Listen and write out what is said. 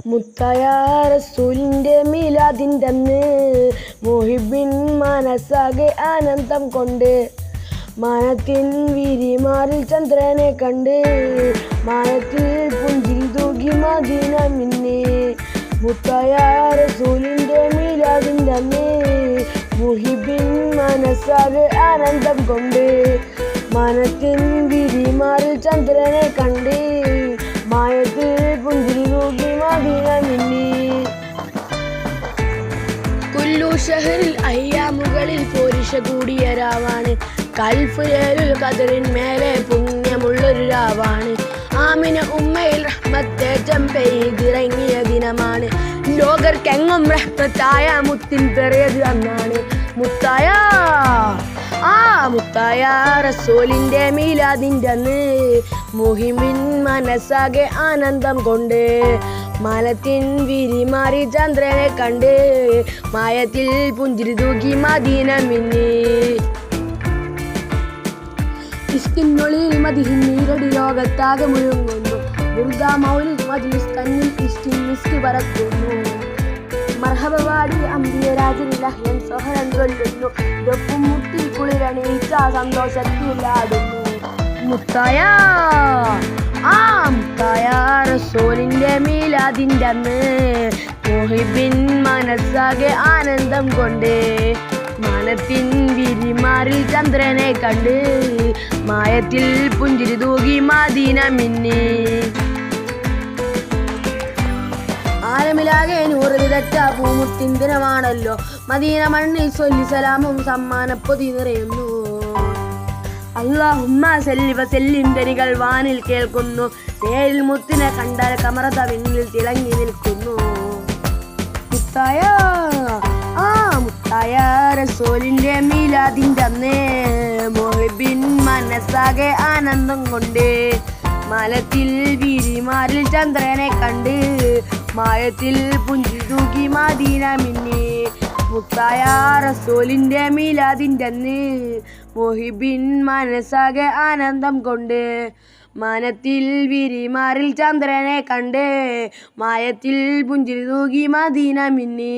മുത്തായ റസൂലിൻ്റെ മീലാദിൻ്റെ അന്ന് മുഹിബിൻ മനസ്സാകെ ആനന്ദം കൊണ്ട് മാനത്തിൻ വിരിമാറിൽ ചന്ദ്രനെ കണ്ട് മാനത്തിൽ പുഞ്ചിരി തൂകി മദീന മിന്നി. മുത്തായ റസൂലിൻ്റെ മീലാദിൻ്റെ അന്ന് മുഹിബിൻ മനസ്സാകെ ആനന്ദം കൊണ്ട് മാനത്തിൻ വിരിമാറിൽ ചന്ദ്രനെ കണ്ട് മായത്തിൽ പുഞ്ചിരി തൂകി മദീന മിന്നി. കുല്ലു ഷഹറിൽ അയ്യാമുകളിൽ പോരിഷ കൂടിയ രാവാണ്. കൽഫ് ലേലുൽ ഖദറിൻ മേലെ പുണ്യമുള്ളൊരു രാവാണ്. ആമിന ഉമ്മയിൽ റഹ്മത്തേറ്റം പെയ്തിറങ്ങിയ ദിനമാണ്. ലോകർക്കെങ്ങും റഹ്മത്തായ മുത്തിൻ പെറിയത് അന്നാണ്. മുത്തായ റസൂലിൻ്റെ മീലാദിൻ്റെ അന്ന് മുഹിബിൻ മനസ്സാകെ ആനന്ദം കൊണ്ട് മാനത്തിൻ വിരിമാറി ചന്ദ്രനെ കണ്ട് മായത്തിൽ പുഞ്ചിരി തൂകി മദീന മിന്നി. ഇഷ്കിനുള്ളിൽ മദിഹിൻ നീരടി ലോകത്താകെ മുഴുങ്ങുന്നു. ബുർദ മൗലിദ് മജ്ലിസ് കണ്ണിൽ ഇഷ്കിൻ മിസ്ക് പറക്കുന്നു. മർഹബവാടി അമ്പിയ രാജനിലഹ്യൻ സഹരൻ കൊല്ലുന്നു. ഡൊപ്പും മുട്ടി കുളിരണീച്ച സന്തോഷത്തിലാടുന്നു. മുത്തായ റസൂലിൻ്റെ മീലാദിൻ്റെ അന്ന് മുഹിബിൻ മനസ്സാകെ ആനന്ദം കൊണ്ട് മാനത്തിൻ വിരിമാറിൽ ചന്ദ്രനെ കണ്ട് മായത്തിൽ പുഞ്ചിരി തൂകി മദീന മിന്നി. ആലമിലാകെ നൂറ് വിതച്ച പൂമുത്തിൻ ദിനമാണല്ലോ. മദീന മണ്ണിൽ സ്വല്ലി സലാമും സമ്മാനപ്പൊതി നിറയുന്നു. അല്ലാഹുമ്മ സല്ലി വസല്ലിം ധനികൾ വാനിൽ കേൾക്കുന്നു. നേരിൽ മുത്തിനെ കണ്ടാൽ കമറത വിണ്ണിൽ തിളങ്ങി നിൽക്കുന്നു. മുത്തായ റസൂലിൻ്റെ മീലാദിൻ്റെ അന്ന് മുഹിബിൻ മനസ്സാകെ ആനന്ദം കൊണ്ട് മാനത്തിൽ വിരിമാറിൽ ചന്ദ്രനെ കണ്ട് മായത്തിൽ പുഞ്ചിരി തൂകി മദീന മിന്നി. മുത്തായ റസൂലിൻ്റെ മീലാദിൻ്റെ അന്ന് മുഹിബിൻ മനസ്സാകെ ആനന്ദം കൊണ്ട് മാനത്തിൽ വിരിമാറിൽ ചന്ദ്രനെ കണ്ട് മായത്തിൽ പുഞ്ചിരി തൂകി മദീന മിന്നി.